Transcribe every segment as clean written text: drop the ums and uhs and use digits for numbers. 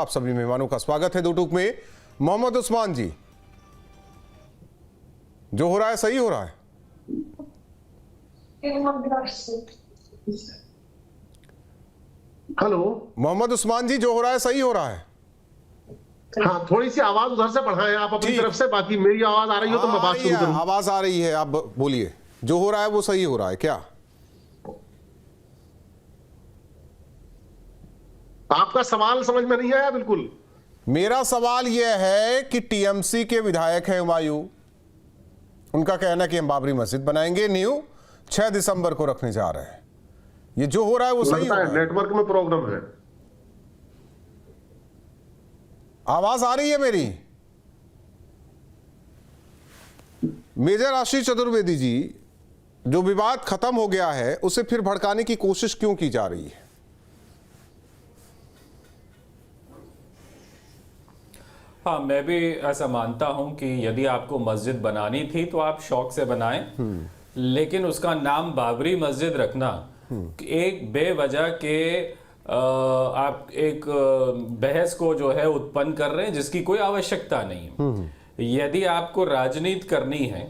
आप सभी मेहमानों का स्वागत है दो टूक में। मोहम्मद उस्मान जी, जो हो रहा है सही हो रहा है? हेलो मोहम्मद उस्मान जी, जो हो रहा है सही हो रहा है? हाँ, थोड़ी सी आवाज उधर से बढ़ाएं आप अपनी तरफ से, बाकी मेरी आवाज आ रही हो तो मैं बात शुरू करूं। आवाज आ रही है, आप बोलिए। जो हो रहा है वो सही हो रहा है क्या? आपका सवाल समझ में नहीं आया बिल्कुल। मेरा सवाल यह है कि टीएमसी के विधायक है हुमायूं, उनका कहना है कि हम बाबरी मस्जिद बनाएंगे न्यू 6 दिसंबर को रखने जा रहे हैं। ये जो हो रहा है वो सही हो रहा है? नेटवर्क में प्रॉब्लम है। आवाज आ रही है मेरी? मेजर आशीष चतुर्वेदी जी, जो विवाद खत्म हो गया है उसे फिर भड़काने की कोशिश क्यों की जा रही है? हाँ, मैं भी ऐसा मानता हूं कि यदि आपको मस्जिद बनानी थी तो आप शौक से बनाएं, लेकिन उसका नाम बाबरी मस्जिद रखना एक बेवजह के आप एक बहस को जो है उत्पन्न कर रहे हैं जिसकी कोई आवश्यकता नहीं है। यदि आपको राजनीति करनी है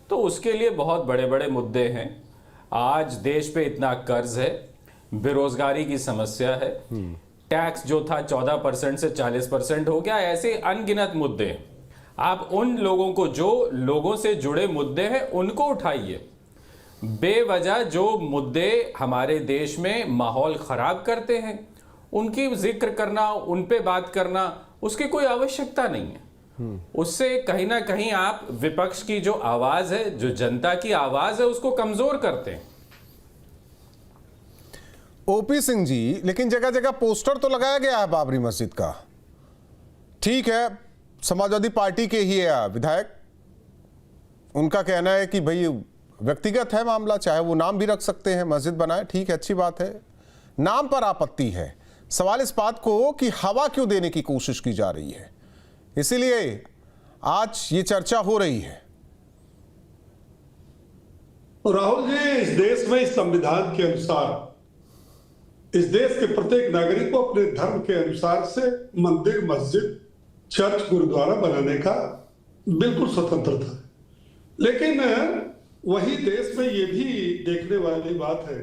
तो उसके लिए बहुत बड़े बड़े मुद्दे हैं। आज देश पे इतना कर्ज है, बेरोजगारी की समस्या है, टैक्स जो था 14% से 40% हो गया, ऐसे अनगिनत मुद्दे हैं। आप उन लोगों को, जो लोगों से जुड़े मुद्दे हैं, उनको उठाइए। बेवजह जो मुद्दे हमारे देश में माहौल खराब करते हैं उनकी जिक्र करना, उन पे बात करना, उसकी कोई आवश्यकता नहीं है। उससे कहीं ना कहीं आप विपक्ष की जो आवाज है, जो जनता की आवाज है, उसको कमजोर करते हैं। ओपी सिंह जी, लेकिन जगह जगह पोस्टर तो लगाया गया है बाबरी मस्जिद का। ठीक है, समाजवादी पार्टी के ही है विधायक, उनका कहना है कि भाई व्यक्तिगत है मामला, चाहे वो नाम भी रख सकते हैं, मस्जिद बनाए, ठीक है, अच्छी बात है। नाम पर आपत्ति है। सवाल इस बात को कि हवा क्यों देने की कोशिश की जा रही है, इसीलिए आज ये चर्चा हो रही है। राहुल जी, इस देश में इस संविधान के अनुसार इस देश के प्रत्येक नागरिक को अपने धर्म के अनुसार से मंदिर, मस्जिद, चर्च, गुरुद्वारा बनाने का बिल्कुल स्वतंत्रता है। लेकिन वही देश में ये भी देखने वाली बात है,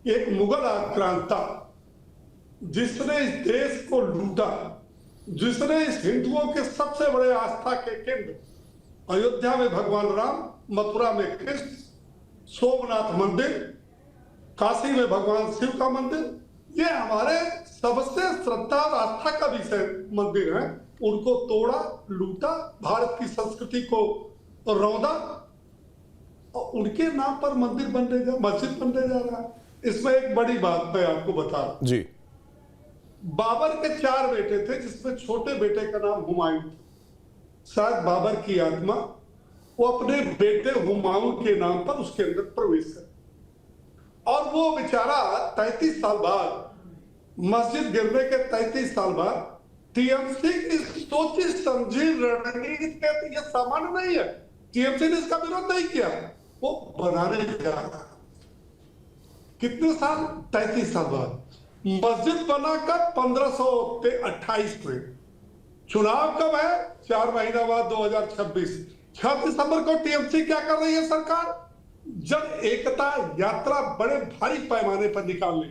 एक मुगल आक्रांता जिसने इस देश को लूटा, जिसने इस हिंदुओं के सबसे बड़े आस्था के केंद्र अयोध्या में भगवान राम, मथुरा में कृष्ण, सोमनाथ मंदिर, काशी में भगवान शिव का मंदिर, ये हमारे सबसे श्रद्धा और आस्था का विषय मंदिर है, उनको तोड़ा, लूटा, भारत की संस्कृति को रौंदा और उनके नाम पर मंदिर मस्जिद बनने जा रहा है। इसमें एक बड़ी बात मैं आपको बता रहा हूं जी। बाबर के 4 बेटे थे, जिसमें छोटे बेटे का नाम हुमायूं था। शायद बाबर की आत्मा वो अपने बेटे हुमायूं के नाम पर उसके अंदर प्रवेश कर, और वो बेचारा 33 साल बाद, मस्जिद गिरने के 33 साल बाद, टीएमसी की सोची समझी रणनीति के, ये सामान्य नहीं है, टीएमसी ने इसका विरोध नहीं किया, वो बनाने जा रहा। कितने साल? 33 साल बाद मस्जिद बनाकर 1528 में। चुनाव कब है? 4 महीना बाद 2026। 6 दिसंबर को टीएमसी क्या कर रही है सरकार? जन एकता यात्रा बड़े भारी पैमाने पर निकालने,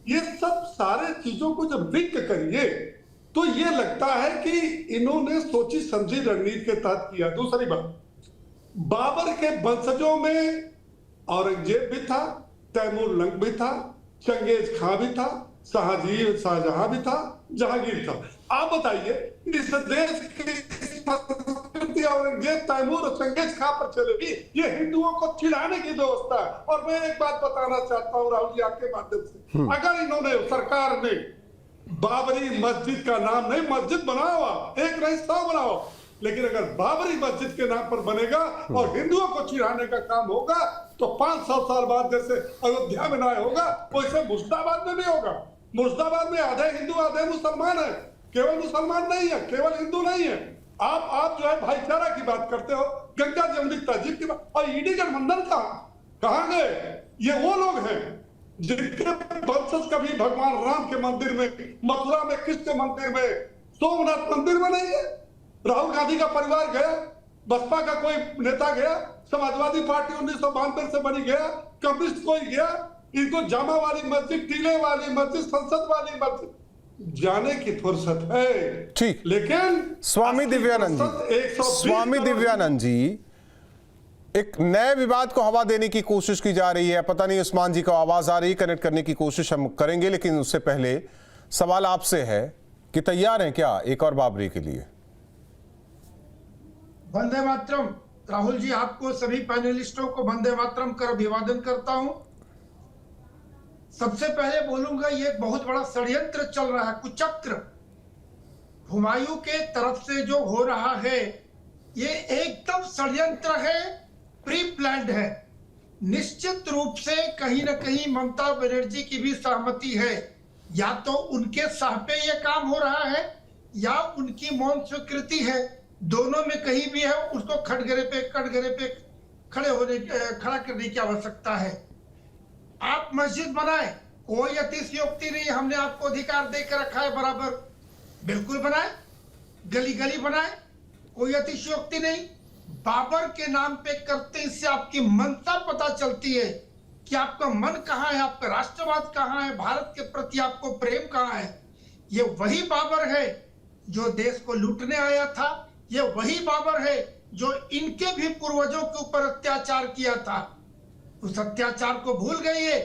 ये सब सारे चीजों को जब लिंक करिए तो ये लगता है कि इन्होंने सोची समझी रणनीति के तहत किया। दूसरी बात, बाबर के वंशजों में औरंगजेब भी था, तैमूर लंग भी था, चंगेज खां भी था, शाहजहां भी था, जहांगीर था। आप बताइए, इस देश की संस्कृति औरंगजेब, तैमूर और चंगेज खां पर चलेगी? ये हिंदुओं को चिढ़ाने की व्यवस्था है। और मैं एक बात बताना चाहता हूं राहुल जी आपके माध्यम से, अगर इन्होंने, सरकार ने बाबरी मस्जिद का नाम नहीं, मस्जिद बनाओ, एक नहीं 100 बनाओ, लेकिन अगर बाबरी मस्जिद के नाम पर बनेगा और हिंदुओं को चिढ़ाने का काम होगा तो 500 साल बाद जैसे अयोध्या में ना होगा, वैसे मुर्शिदाबाद में भी होगा। मुर्शिदाबाद में आधे हिंदू आधे मुसलमान है, केवल मुसलमान नहीं है, केवल हिंदू नहीं है। आप जो है भाईचारा की बात करते हो, गंगा जमुनी तहजीब की बात, और ईडी गठबंधन कहां गए? ये वो लोग हैं जिनके वंशज कभी भगवान राम के मंदिर में, मथुरा में कृष्ण मंदिर में, सोमनाथ मंदिर बनाइए। राहुल गांधी का परिवार गया, बसपा का कोई नेता गया, समाजवादी पार्टी 1992 से बनी गया, कम्युनिस्ट कोई गया, इनको जामा वाली मस्जिद, टीले वाली मस्जिद, संसद वाली मस्जिद जाने की फुर्सत है। ठीक, लेकिन स्वामी दिव्यानंद जी, 120 स्वामी दिव्यानंद जी, एक नए विवाद को हवा देने की कोशिश की जा रही है। पता नहीं उस्मान जी को आवाज आ रही, कनेक्ट करने की कोशिश हम करेंगे, लेकिन उससे पहले सवाल आपसे है कि तैयार हैं क्या एक और बाबरी के लिए? वंदे मातरम। राहुल जी, आपको सभी पैनलिस्टों को वंदे मातरम कर अभिवादन करता हूं। सबसे पहले बोलूंगा, ये एक बहुत बड़ा षड्यंत्र चल रहा है, कुचक्र हुमायूं के तरफ से जो हो रहा है, ये एकदम षड्यंत्र है, प्री प्लान्ड है। निश्चित रूप से कहीं ना कहीं ममता बनर्जी की भी सहमति है। या तो उनके साह पे ये काम हो रहा है या उनकी मौन स्वीकृति है, दोनों में कहीं भी है। उसको कटघरे पे खड़ा करने की आवश्यकता है। आप मस्जिद बनाए, कोई अतिशयोक्ति नहीं, हमने आपको अधिकार देकर रखा है बराबर, बिल्कुल बनाए। गली गली बनाए, कोई अतिशयोक्ति नहीं। बाबर के नाम पे करते, इससे आपकी मनसा पता चलती है कि आपका मन कहाँ है, आपका राष्ट्रवाद कहाँ है, भारत के प्रति आपको प्रेम कहाँ है। ये वही बाबर है जो देश को लूटने आया था, ये वही बाबर है जो इनके भी पूर्वजों के ऊपर अत्याचार किया था। उस अत्याचार को भूल गए ये,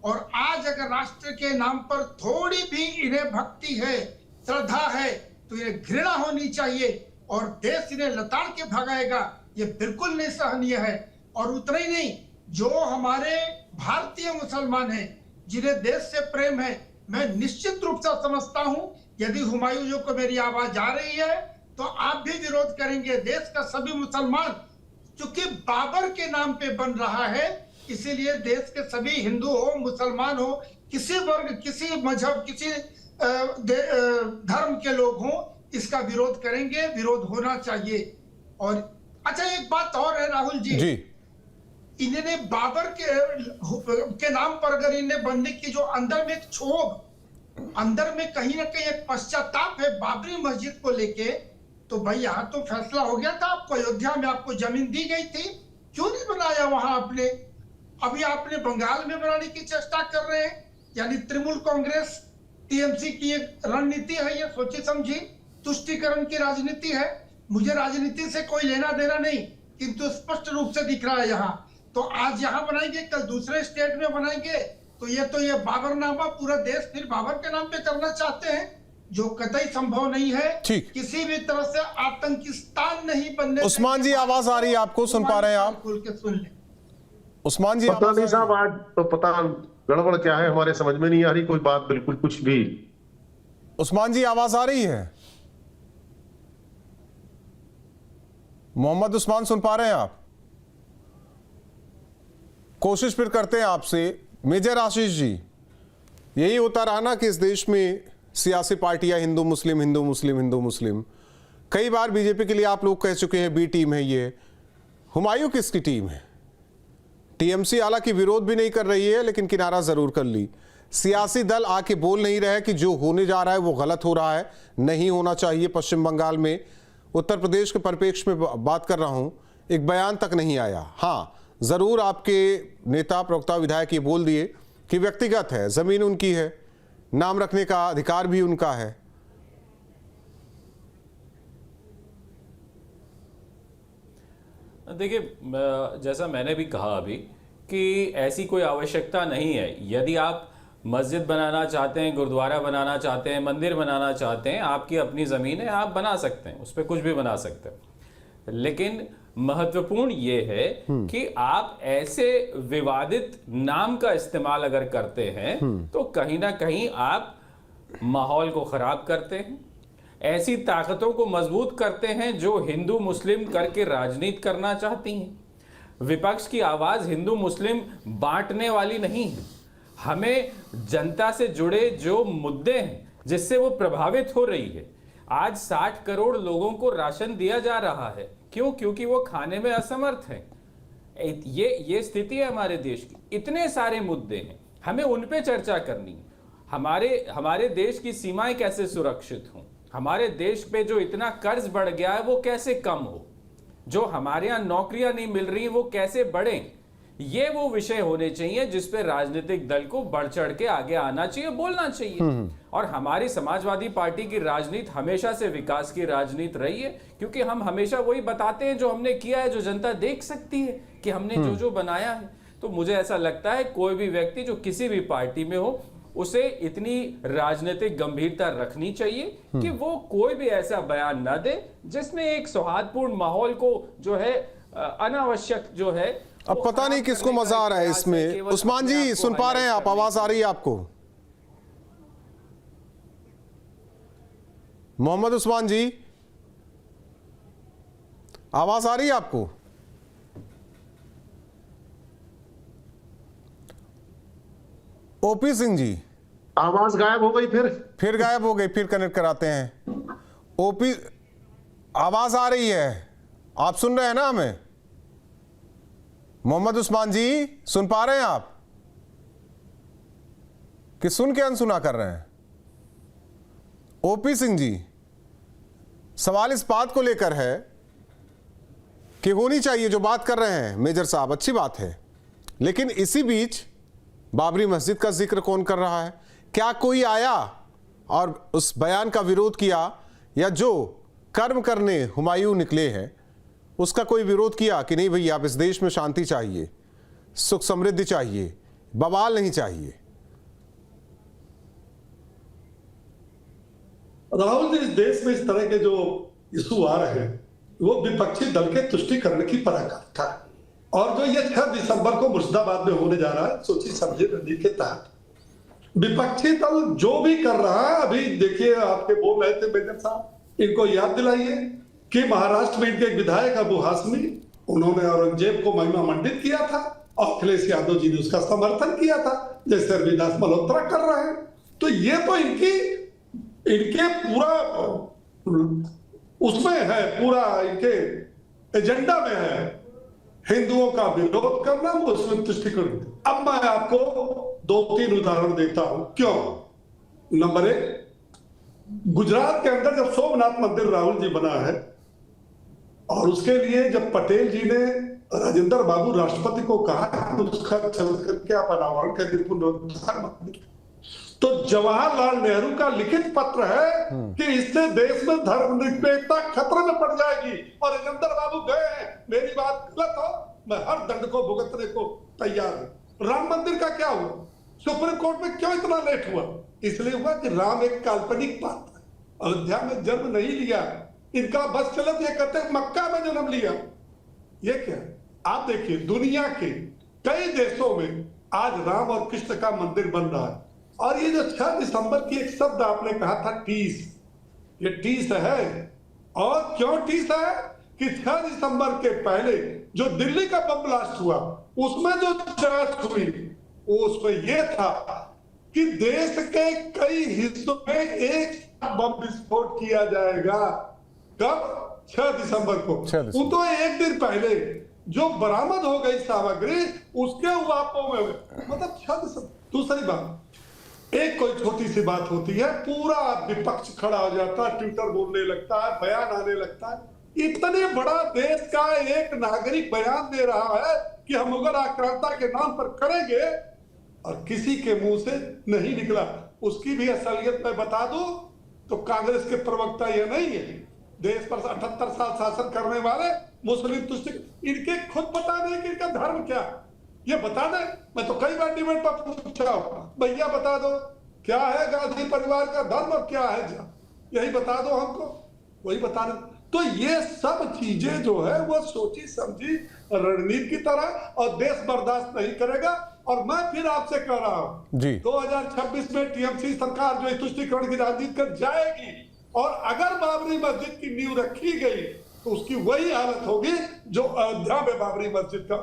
और आज अगर राष्ट्र के नाम पर थोड़ी भी इन्हें भक्ति है, श्रद्धा है, तो इन्हें घृणा होनी चाहिए, और देश इन्हें लताड़ के भगाएगा, ये बिल्कुल नहीं सहनीय है। और उतना ही नहीं, जो हमारे भारतीय मुसलमान हैं, जिन्हें देश से प्रेम है, मैं निश्चित रूप से समझता हूं, यदि हुमायूं को मेरी आवाज आ रही है तो आप भी विरोध करेंगे। देश का सभी मुसलमान, चूंकि बाबर के नाम पे बन रहा है, इसीलिए देश के सभी हिंदू हो, मुसलमान हो, किसी वर्ग, किसी मजहब, किसी धर्म के लोग हों, इसका विरोध करेंगे, विरोध होना चाहिए। और अच्छा, एक बात और है राहुल जी, इन्होंने बाबर के नाम पर अगर इन्हें बनने की जो अंदर में एक क्षोभ, अंदर में कहीं ना कहीं एक पश्चाताप है बाबरी मस्जिद को लेके, तो भाई यहाँ तो फैसला हो गया था, आपको अयोध्या में आपको जमीन दी गई थी, क्यों नहीं बनाया वहां आपने? अभी आपने बंगाल में बनाने की चेष्टा कर रहे हैं। यानी तृणमूल कांग्रेस टीएमसी की एक रणनीति है, ये सोची समझी तुष्टीकरण की राजनीति है। मुझे राजनीति से कोई लेना देना नहीं, किंतु स्पष्ट रूप से दिख रहा है यहाँ। तो आज यहाँ बनाएंगे, कल दूसरे स्टेट में बनाएंगे, तो ये बाबरनामा पूरा देश फिर बाबर के नाम पे करना चाहते हैं, जो कतई संभव नहीं है। किसी भी तरह से आतंकिस्तान नहीं बनने। उस्मान जी, आवाज आ रही है आपको? सुन पा रहे हैं आप? खुल के सुन ले। उस्मान जी, पता नहीं साहब, आज तो पता गड़बड़ क्या है, हमारे समझ में नहीं आ रही कोई बात, बिल्कुल कुछ भी। उस्मान जी, आवाज आ रही है? मोहम्मद उस्मान, सुन पा रहे हैं आप? कोशिश फिर करते हैं आपसे। मेजर आशीष जी, यही होता रहा ना कि इस देश में सियासी पार्टियां हिंदू मुस्लिम, हिंदू मुस्लिम, हिंदू मुस्लिम। कई बार बीजेपी के लिए आप लोग कह चुके हैं बी टीम है ये। हुमायूं किसकी टीम है? टीएमसी हालांकि विरोध भी नहीं कर रही है, लेकिन किनारा जरूर कर ली। सियासी दल आके बोल नहीं रहे कि जो होने जा रहा है वो गलत हो रहा है, नहीं होना चाहिए। पश्चिम बंगाल में, उत्तर प्रदेश के परिप्रेक्ष्य में बात कर रहा हूं, एक बयान तक नहीं आया। हाँ, जरूर आपके नेता, प्रवक्ता, विधायक ये बोल दिए कि व्यक्तिगत है, जमीन उनकी है, नाम रखने का अधिकार भी उनका है। देखिए, जैसा मैंने भी कहा अभी कि ऐसी कोई आवश्यकता नहीं है। यदि आप मस्जिद बनाना चाहते हैं, गुरुद्वारा बनाना चाहते हैं, मंदिर बनाना चाहते हैं, आपकी अपनी ज़मीन है, आप बना सकते हैं, उस पर कुछ भी बना सकते हैं। लेकिन महत्वपूर्ण ये है कि आप ऐसे विवादित नाम का इस्तेमाल अगर करते हैं तो कहीं ना कहीं आप माहौल को खराब करते हैं, ऐसी ताकतों को मजबूत करते हैं जो हिंदू मुस्लिम करके राजनीति करना चाहती हैं। विपक्ष की आवाज हिंदू मुस्लिम बांटने वाली नहीं है। हमें जनता से जुड़े जो मुद्दे हैं जिससे वो प्रभावित हो रही है। आज 60 करोड़ लोगों को राशन दिया जा रहा है, क्यों? क्योंकि वो खाने में असमर्थ हैं। ये स्थिति है हमारे देश की। इतने सारे मुद्दे हैं, हमें उन पे चर्चा करनी है। हमारे देश की सीमाएं कैसे सुरक्षित हों, हमारे देश पे जो इतना कर्ज बढ़ गया है वो कैसे कम हो, जो हमारे यहाँ नौकरियां नहीं मिल रही वो कैसे बढ़े। ये वो विषय होने चाहिए जिस पे राजनीतिक दल को बढ़ चढ़ के आगे आना चाहिए, बोलना चाहिए। और हमारी समाजवादी पार्टी की राजनीति हमेशा से विकास की राजनीति रही है, क्योंकि हम हमेशा वही बताते हैं जो हमने किया है, जो जनता देख सकती है कि हमने जो जो बनाया है। तो मुझे ऐसा लगता है कोई भी व्यक्ति जो किसी भी पार्टी में हो उसे इतनी राजनीतिक गंभीरता रखनी चाहिए कि वो कोई भी ऐसा बयान ना दे जिसमें एक सौहार्दपूर्ण माहौल को जो है अनावश्यक जो है। अब पता नहीं किसको मजा आ रहा है इसमें। उस्मान जी सुन पा रहे हैं आप? आवाज आ रही है आपको? मोहम्मद उस्मान जी आवाज आ रही है आपको? ओपी सिंह जी आवाज गायब हो गई, फिर गायब हो गई, फिर कनेक्ट कराते हैं। ओपी आवाज आ रही है, आप सुन रहे हैं ना हमें? मोहम्मद उस्मान जी सुन पा रहे हैं आप कि सुन के अनसुना कर रहे हैं? ओपी सिंह जी सवाल इस बात को लेकर है कि होनी चाहिए जो बात कर रहे हैं मेजर साहब, अच्छी बात है, लेकिन इसी बीच बाबरी मस्जिद का जिक्र कौन कर रहा है? क्या कोई आया और उस बयान का विरोध किया, या जो कर्म करने हुमायूं निकले हैं उसका कोई विरोध किया कि नहीं भैया आप इस देश में शांति चाहिए, सुख समृद्धि चाहिए, बवाल नहीं चाहिए? राहुल जी, इस देश में इस तरह के जो इशू आ रहे हैं वो विपक्षी दल के तुष्टीकरण की पराकाष्ठा है। और जो ये 6 दिसंबर को मुर्शिदाबाद में होने जा रहा है सोची समझी रणनीति के तहत विपक्षी दल जो भी कर रहा है, अभी देखिए आपके बोल रहे थे मेजर साहब, इनको याद दिलाइए कि महाराष्ट्र में इनके एक विधायक अबू हाशमी, उन्होंने औरंगजेब को महिमा मंडित किया था और अखिलेश यादव जी ने उसका समर्थन किया था, जैसे रविदास मल्होत्रा कर रहे हैं। तो ये तो इनके पूरा उसमें है, पूरा इनके एजेंडा में है हिंदुओं का विरोध करना, मुस्लिम तुष्टीकरण। अब मैं आपको 2-3 उदाहरण देता हूं क्यों। नंबर 1, गुजरात के अंदर जब सोमनाथ मंदिर राहुल जी बना है और उसके लिए जब पटेल जी ने राजेंद्र बाबू राष्ट्रपति को कहा कि उसका चल करके आप अनावरण कर पुनरुद्धार मंदिर, तो जवाहरलाल नेहरू का लिखित पत्र है कि इससे देश में धर्मनिरपेक्षता खतरे में पड़ जाएगी और राजेंद्र बाबू गए हैं, मेरी बात गलत हो मैं हर दंड को भुगतने को तैयार हूं। राम मंदिर का क्या हुआ? सुप्रीम कोर्ट में क्यों इतना लेट हुआ? इसलिए हुआ कि राम एक काल्पनिक पात्र है, अयोध्या में जन्म नहीं लिया, इनका बस चलत ये कहते हैं मक्का में जन्म लिया। ये क्या? आप देखिए दुनिया के कई देशों में आज राम और कृष्ण का मंदिर बन रहा है। और ये जो 6 दिसंबर की एक शब्द आपने कहा था टीस, ये टीस है। और क्यों टीस है कि 6 दिसंबर के पहले जो दिल्ली का बम ब्लास्ट हुआ उसमें जो जांच हुई उसमें यह था कि देश के कई हिस्सों में एक बम विस्फोट किया जाएगा। कब? 6 दिसंबर को। वो तो एक दिन पहले जो बरामद हो गई सामग्री उसके उवापों में मतलब 6 दिसंबर। दूसरी बात, एक कोई छोटी सी बात होती है पूरा विपक्ष खड़ा हो जाता है, ट्विटर बोलने लगता है, बयान आने लगता है। इतने बड़ा देश का एक नागरिक बयान दे रहा है कि हम मुगल आक्रांता के नाम पर करेंगे और किसी के मुंह से नहीं निकला। उसकी भी असलियत मैं बता दूं तो कांग्रेस के प्रवक्ता ये नहीं है, देश पर 78 साल शासन करने वाले मुस्लिम तुष्ट, इनके खुद पता नहीं कि इनका धर्म क्या, ये बता दें। मैं तो कई बार डिबेट पर पूछा भैया बता दो क्या है गांधी परिवार का धर्म और क्या है, यही बता दो हमको, वही बता दो। तो ये सब चीजें जो है वो सोची समझी रणनीति की तरह और देश बर्दाश्त नहीं करेगा। और मैं फिर आपसे कह रहा हूं 2026 में टीएमसी सरकार जो तुष्टीकरण की राजनीति कर जाएगी और अगर बाबरी मस्जिद की नींव रखी गई तो उसकी वही हालत होगी जो अयोध्या में बाबरी मस्जिद का।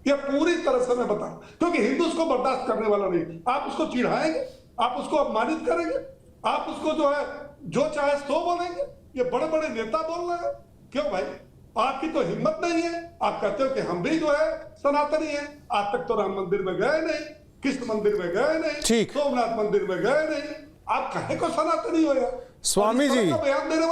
ये पूरी तरह से मैं बताऊं क्योंकि हिंदू उसको बर्दाश्त करने वाला नहीं। आप उसको चिढ़ाएंगे, आप उसको अपमानित करेंगे, आप उसको जो है जो चाहे सो बोलेंगे। ये बड़े बड़े नेता बोल रहे हैं, क्यों भाई? आपकी तो हिम्मत नहीं है। आप कहते हो कि हम भी जो है सनातनी है, आज तक तो राम मंदिर में गए नहीं, कृष्ण मंदिर में गए नहीं, सोमनाथ मंदिर में गए नहीं, आप कहे को सनातनी हो यार? स्वामी और इस तरह जी। का बयान देने